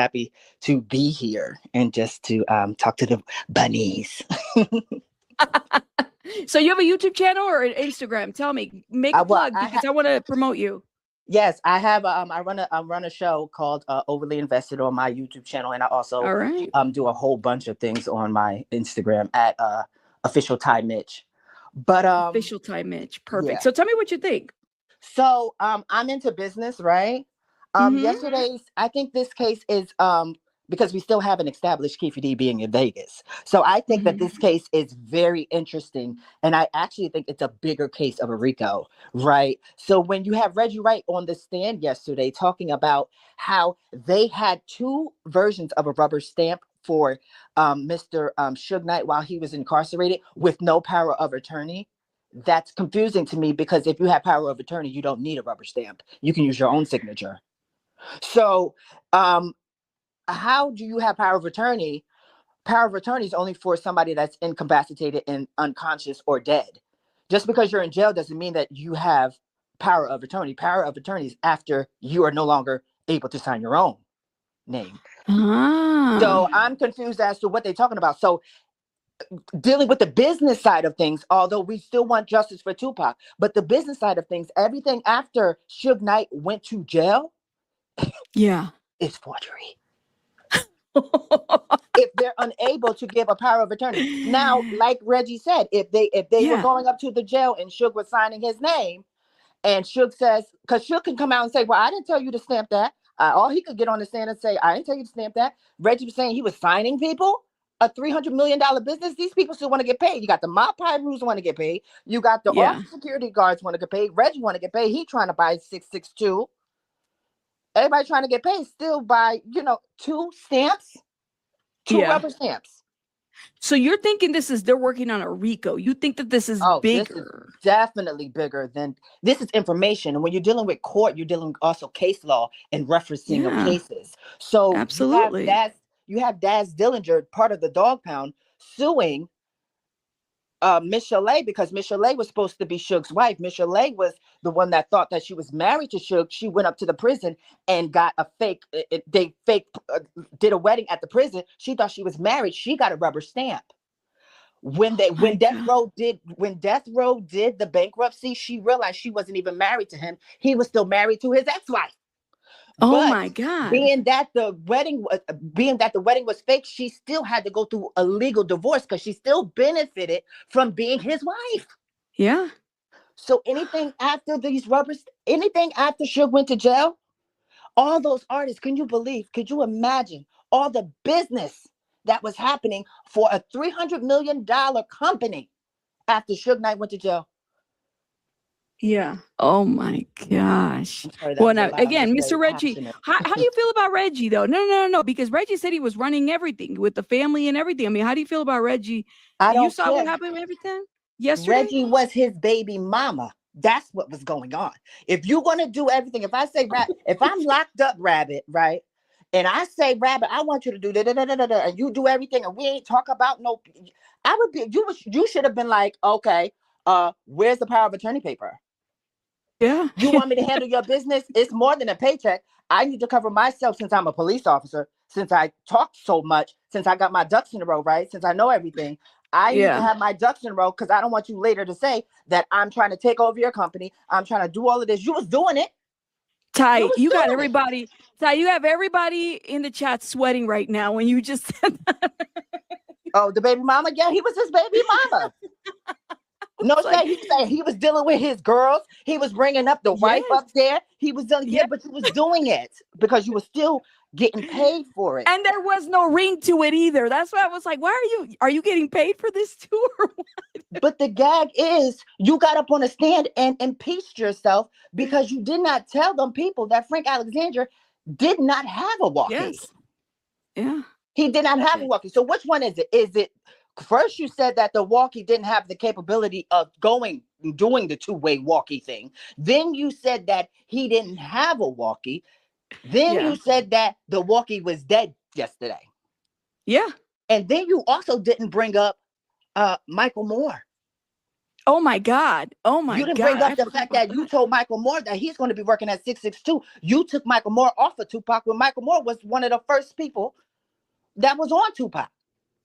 happy to be here and just to talk to the bunnies. So you have a YouTube channel or an Instagram? Tell me, make a Well, plug because I want to promote you. yes, I have. I run a show called Overly Invested on my YouTube channel, and I also All right. do a whole bunch of things on my Instagram at official Ty-Mitch. But Official Ty-Mitch. Perfect. yeah. So tell me what you think. So I'm into business, right? Mm-hmm. Yesterday's, I think this case is because we still haven't established Keefe D being in Vegas. So I think that Mm-hmm. this case is very interesting. And I actually think it's a bigger case of a RICO, right? So when you have Reggie Wright on the stand yesterday talking about how they had two versions of a rubber stamp for Mr. Suge Knight while he was incarcerated with no power of attorney. That's confusing to me because if you have power of attorney, you don't need a rubber stamp. You can use your own signature. So, how do you have power of attorney? Power of attorney is only for somebody that's incapacitated and unconscious or dead. Just because you're in jail doesn't mean that you have power of attorney. Power of attorney is after you are no longer able to sign your own name. So Ah. I'm confused as to what they're talking about. So dealing with the business side of things, although we still want justice for Tupac, but the business side of things, everything after Suge Knight went to jail Yeah. is forgery. If they're unable to give a power of attorney. Now, like Reggie said, if they were Yeah. going up to the jail and Suge was signing his name, and Suge says, because Suge can come out and say, well, I didn't tell you to stamp that. All he could get on the stand and say, I didn't tell you to stamp that. Reggie was saying he was signing people. A $300 million business. These people still want to get paid. You got the mob Pyrus want to get paid. You got the Yeah. office security guards want to get paid. Reggie want to get paid. He trying to buy 662. Everybody trying to get paid still by, two stamps, two Yeah. rubber stamps. So you're thinking they're working on a RICO. You think that this is Oh, this is bigger. definitely bigger than this is information. And when you're dealing with court, you're dealing also case law and referencing of Yeah. cases. So Absolutely. you have Daz Dillinger, part of the Dog Pound, suing Miss Chalet because Miss Chalet was supposed to be Suge's wife. Miss Chalet was the one that thought that she was married to Suge. She went up to the prison and got a fake. They fake did a wedding at the prison. She thought she was married. She got a rubber stamp. When they Oh my God. when Death Row did the bankruptcy, she realized she wasn't even married to him. He was still married to his ex-wife. Oh But my God. being that the wedding was fake, she still had to go through a legal divorce because she still benefited from being his wife. Yeah. So anything after Suge went to jail, all those artists, could you imagine all the business that was happening for a $300 million company after Suge Knight went to jail? Yeah. Oh my gosh. I'm sorry, that Well, was a now lot. I'm again, just Mr. very Reggie, passionate. how do you feel about Reggie though? No. Because Reggie said he was running everything with the family and everything. I mean, how do you feel about Reggie? I You don't saw what care. happened with everything yesterday? Reggie was his baby mama. That's what was going on. If you're gonna do everything, if I'm locked up, Rabbit, right? And I say, Rabbit, I want you to do da, and you do everything, and we ain't talk about no. I would be. You should have been like, okay, where's the power of attorney paper? Yeah. You want me to handle your business? It's more than a paycheck. I need to cover myself since I'm a police officer, since I talk so much, since I got my ducks in a row, right? Since I know everything. I need to Yeah. have my ducks in a row because I don't want you later to say that I'm trying to take over your company. I'm trying to do all of this. You was doing it. You Ty, was you got doing it. everybody. Ty, you have everybody in the chat sweating right now when you just said that. Oh, the baby mama? Yeah, he was his baby mama. No It's like, shade. He was dealing with his girls. He was bringing up the wife yes, up there. He was doing, yeah, yes. but you was doing it because you were still getting paid for it. And there was no ring to it either. That's why I was like, why are you getting paid for this too or what? But the gag is you got up on a stand and impeached yourself because you did not tell them people that Frank Alexander did not have a walkie. Yes. Yeah. He did not have a Okay. walkie. So which one is it? Is it first you said that the walkie didn't have the capability of doing the two-way walkie thing. Then you said that he didn't have a walkie. Then Yeah. you said that the walkie was dead yesterday. Yeah. And then you also didn't bring up Michael Moore. Oh my God. Oh my You didn't God. bring I up the forgot fact about that you that. told Michael Moore that he's going to be working at 662. You took Michael Moore off of Tupac when Michael Moore was one of the first people that was on Tupac.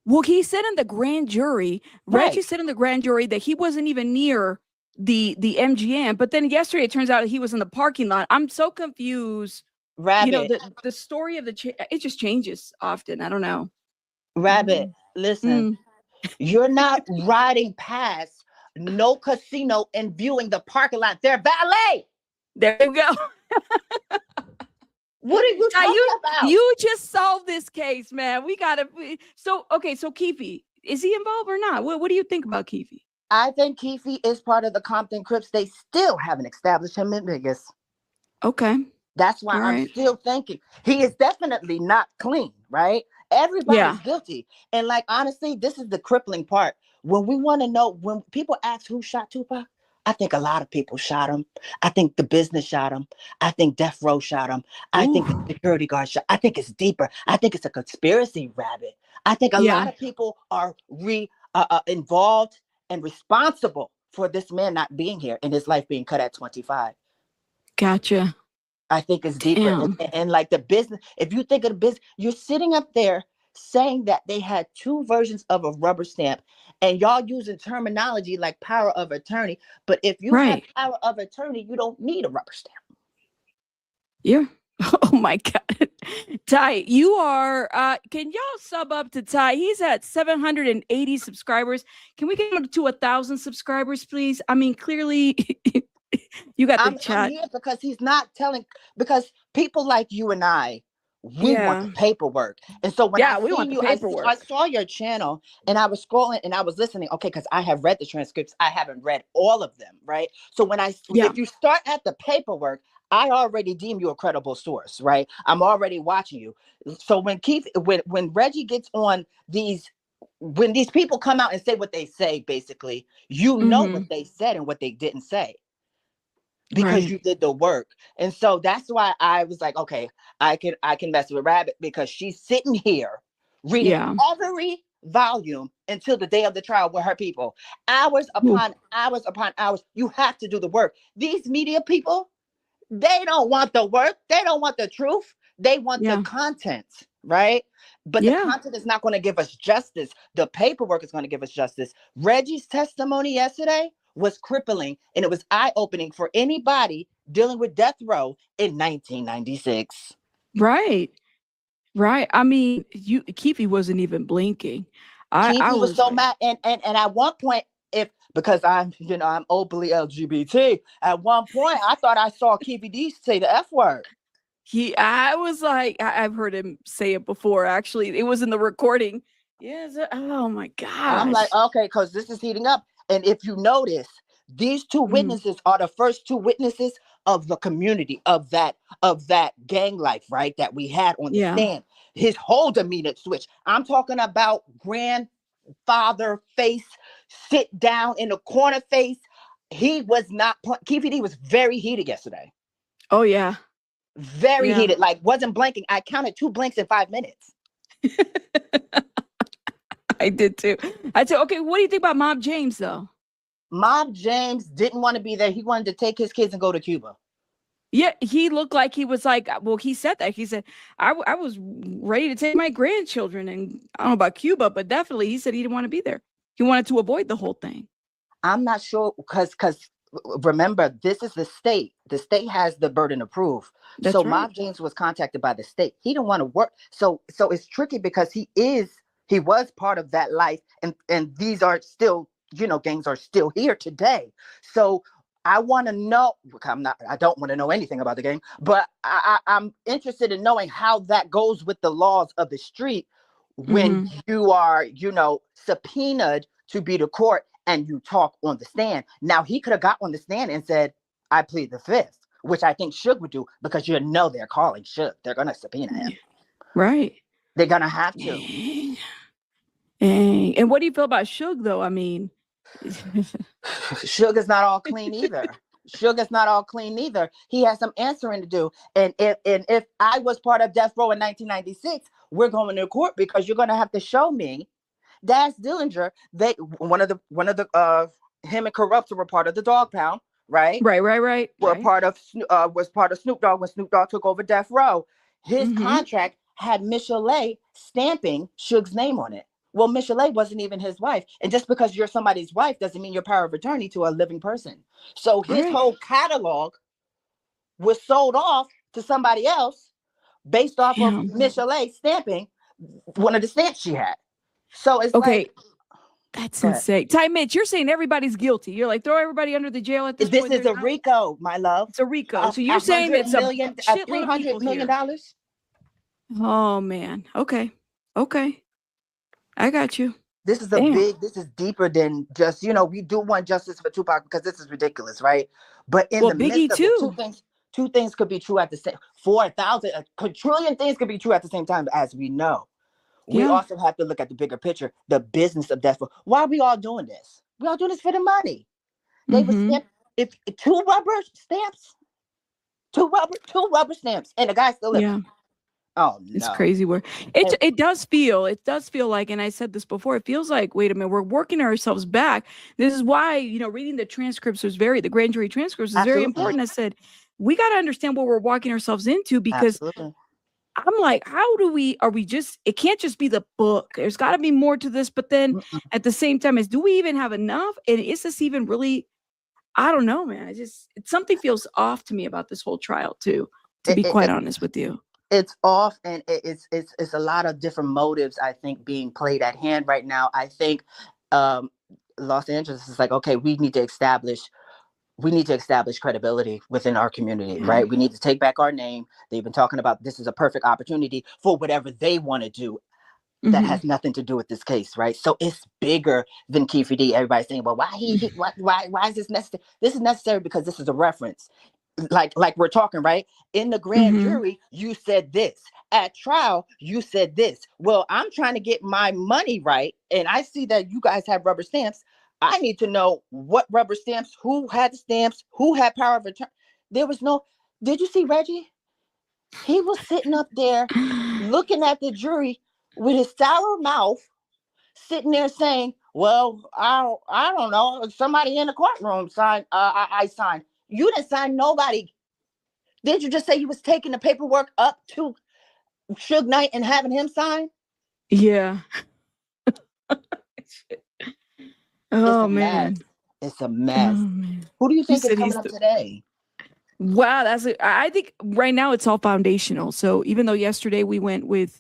Well, he said in the grand jury, Reggie Right. said in the grand jury that he wasn't even near the MGM. But then yesterday it turns out he was in the parking lot. I'm so confused. You know, Rabbit, the story of it just changes often. I don't know. Rabbit, Mm. listen, Mm. you're not riding past no casino and viewing the parking lot. They're valet. There you go. What are you Ty, talking you about? you just solved this case, man. We gotta. So okay, so Keefe, is he involved or not? What do you think about Keefe? I think Keefe is part of the Compton Crips. They still haven't established him in Vegas. Okay, That's why all I'm right. still thinking he is definitely not clean, right? Yeah. Everybody's guilty. And like honestly, this is the crippling part. When we want to know, when people ask who shot Tupac, I think a lot of people shot him. I think the business shot him. I think Death Row shot him. I think the Ooh. security guard shot. I think it's deeper. I think it's a conspiracy, Rabbit. I think a Yeah. lot of people are involved and responsible for this man not being here and his life being cut at 25. Gotcha. I think it's deeper. Damn. And like the business, if you think of the business, you're sitting up there saying that they had two versions of a rubber stamp and y'all using terminology like power of attorney. But if you have Right. power of attorney, you don't need a rubber stamp. Yeah. Oh my God. Ty, you are can y'all sub up to Ty? He's at 780 subscribers. Can we get him to 1,000 subscribers, please? I mean, clearly you got the I'm chat. here because he's not telling, because people like you and I, we want the Yeah. paperwork. And so when I Yeah, we want seen the you, I paperwork. saw your channel and I was scrolling and I was listening. Okay, because I have read the transcripts. I haven't read all of them, right? So Yeah. if you start at the paperwork, I already deem you a credible source, right? I'm already watching you. So when Reggie gets on these, when these people come out and say what they say, basically, you know what Mm-hmm. they said and what they didn't say because Right. you did the work. And so that's why I was like, okay, I can mess with Rabbit because she's sitting here reading Yeah. every volume until the day of the trial with her people. Hours Ooh. upon hours upon hours. You have to do the work. These media people, they don't want the work. They don't want the truth. They want the Yeah. content, right? But the Yeah. content is not going to give us justice. The paperwork is going to give us justice. Reggie's testimony yesterday was crippling and it was eye-opening for anybody dealing with death row in 1996. Right. Right. I mean, you Keefe wasn't even blinking. I Kiki was was so like, mad, and at one point, if because I'm openly LGBT, at one point I thought I saw Kiki D say the F word. I was like, I've heard him say it before, actually. It was in the recording. Yes. Oh my And I'm like, gosh. okay, because this is heating up. And if you notice, these two Mm, witnesses are the first two witnesses of the community of that gang life, right? That we had on the yeah. stand. His whole demeanor switch. I'm talking about grandfather face, sit down in the corner face. He was not. Keefe D was very heated yesterday. Oh yeah. Very Yeah. heated. Like wasn't blinking. I counted 2 blinks in 5 minutes. I did too. I said, okay, what do you think about Mob James though? Mob James didn't want to be there. He wanted to take his kids and go to Cuba. Yeah, he looked like he was like, well, he said that. He said, I was ready to take my grandchildren, and I don't know about Cuba, but definitely he said he didn't want to be there. He wanted to avoid the whole thing. I'm not sure because remember, this is the state. The state has the burden of proof. So That's right. Mob James was contacted by the state. He didn't want to work. So it's tricky because he was part of that life, and these are still, gangs are still here today. So I want to know. I don't want to know anything about the gang, but I'm interested in knowing how that goes with the laws of the street when Mm-hmm. you are, subpoenaed to be to court and you talk on the stand. Now he could have got on the stand and said, I plead the fifth, which I think Suge would do because they're calling Suge. They're gonna subpoena him. Right. They're gonna have to. Dang. Dang. And what do you feel about Suge though? I mean, Suge is not all clean either. Suge is not all clean either. He has some answering to do. And if I was part of death row in 1996, we're going to court because you're gonna have to show me Dash Dillinger. One of the him and Corruptor were part of the Dog Pound, right? Right. Was part of Snoop Dogg when Snoop Dogg took over Death Row. His contract had Michelet stamping Suge's name on it. Well, Michelet wasn't even his wife. And just because you're somebody's wife doesn't mean you're power of attorney to a living person. So his whole catalog was sold off to somebody else based off of Michelet stamping one of the stamps she had. So it's like, that's insane. Ty-Mitch, you're saying everybody's guilty. You're like, throw everybody under the jail at this point. This is a RICO, my love. It's a RICO. So you're saying it's $300 million? Oh man. Okay. I got you. This is this is deeper than just, we do want justice for Tupac because this is ridiculous, right? But in the Biggie midst of too. Two things could be true at the same 4,000, a quadrillion things could be true at the same time, as we know. We also have to look at the bigger picture, the business of death. Why are we all doing this? We all doing this for the money. They would stamp two rubber stamps, and the guy still living. Yeah. Oh no. It's crazy work. It does feel like, and I said this before, it feels like, wait a minute, we're working ourselves back. This is why, reading the transcripts the grand jury transcripts is very important. I said, we got to understand what we're walking ourselves into, because I'm like, it can't just be the book. There's got to be more to this. But then at the same time, do we even have enough? And is this even really, I don't know, man. Something feels off to me about this whole trial too, to be quite honest with you. It's off, and it's a lot of different motives, I think, being played at hand right now. I think Los Angeles is like, okay, we need to establish credibility within our community, right? We need to take back our name. They've been talking about this is a perfect opportunity for whatever they want to do that has nothing to do with this case, right? So it's bigger than Keefe D. Everybody's saying, well, why is this necessary? This is necessary because this is a reference. Like we're talking, right? In the grand jury, you said this. At trial, you said this. Well, I'm trying to get my money right, and I see that you guys have rubber stamps. I need to know what rubber stamps, who had the stamps, who had power of attorney. Did you see Reggie? He was sitting up there looking at the jury with his sour mouth, sitting there saying, well, I don't know. Somebody in the courtroom signed. I signed. You didn't sign nobody. Did you just say you was taking the paperwork up to Suge Knight and having him sign? Yeah. Oh, man. It's a mess. Who do you think is coming up today? Wow, I think right now it's all foundational. So even though yesterday we went with,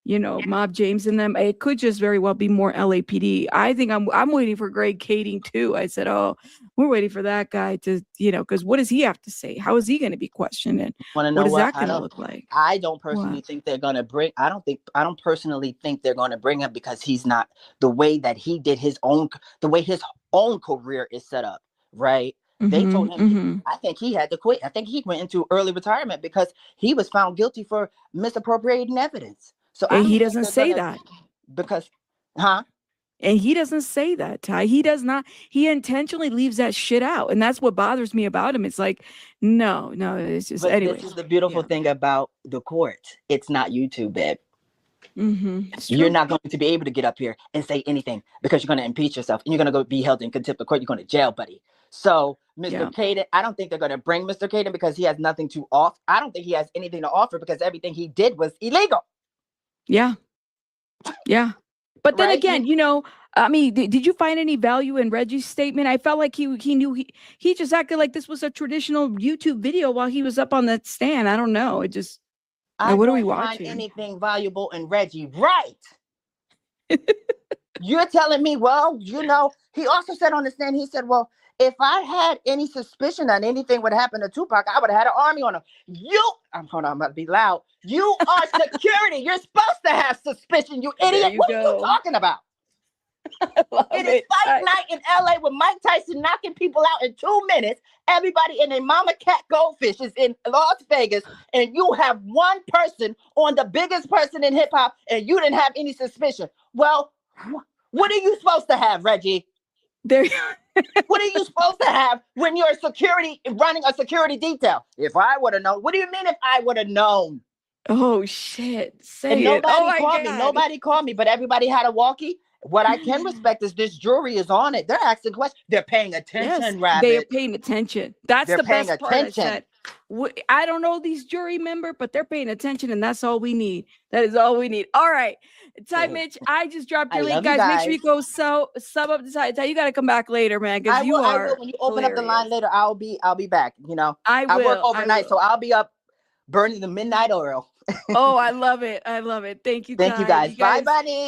Mob James and them, it could just very well be more LAPD. I think I'm waiting for Greg Kading too. I said, oh, we're waiting for that guy to, because what does he have to say? How is he going to be questioned? And what is that going to look like? I don't personally think they're going to bring. I don't personally think they're going to bring him because he's not the way that he did the way his own career is set up, right? They told him, I think he had to quit. I think he went into early retirement because he was found guilty for misappropriating evidence. So he doesn't say that because, And he doesn't say that, Ty. He does not. He intentionally leaves that shit out, and that's what bothers me about him. It's like, no, it's just. Anyway, this is the beautiful thing about the court. It's not YouTube, babe. You're not going to be able to get up here and say anything because you're going to impeach yourself, and you're going to go be held in contempt of court. You're going to jail, buddy. So, Mr. Kading, I don't think they're going to bring Mr. Kading because he has nothing to offer. I don't think he has anything to offer because everything he did was illegal. Yeah. But then again, I mean, did you find any value in Reggie's statement? I felt like he knew he just acted like this was a traditional YouTube video while he was up on that stand. I don't know. It just, what are we watching? Find anything valuable in Reggie, right? You're telling me, well, he also said on the stand, he said, well, if I had any suspicion that anything would happen to Tupac, I would have had an army on him. I'm about to be loud. You are security. You're supposed to have suspicion, you idiot. What are you talking about? It is fight night in LA with Mike Tyson knocking people out in 2 minutes. Everybody and their mama cat goldfish is in Las Vegas, and you have one person on the biggest person in hip hop, and you didn't have any suspicion. Well, what are you supposed to have, Reggie? What are you supposed to have when you're running a security detail? If I would have known. What do you mean if I would have known? Oh shit! Nobody called me, but everybody had a walkie. What I can respect is this jury is on it. They're asking questions. They're paying Yes, attention, they are Rabbit. paying attention. That's They're the paying best part. I attention. said, I don't know these jury member, but they're paying attention, and that's all we need. That is all we need. All right, Ty-Mitch, I just dropped I your link, love you guys. Make sure you guys. go sub up to Ty. You got to come back later, man, because I will. you I will. are When you open up the line hilarious. later, I'll be back. I I work will. I overnight, will. so I'll be up burning the midnight oil. Oh, I love it. I love it. Thank you, Thank you Ty. guys. You Bye, guys Bunny.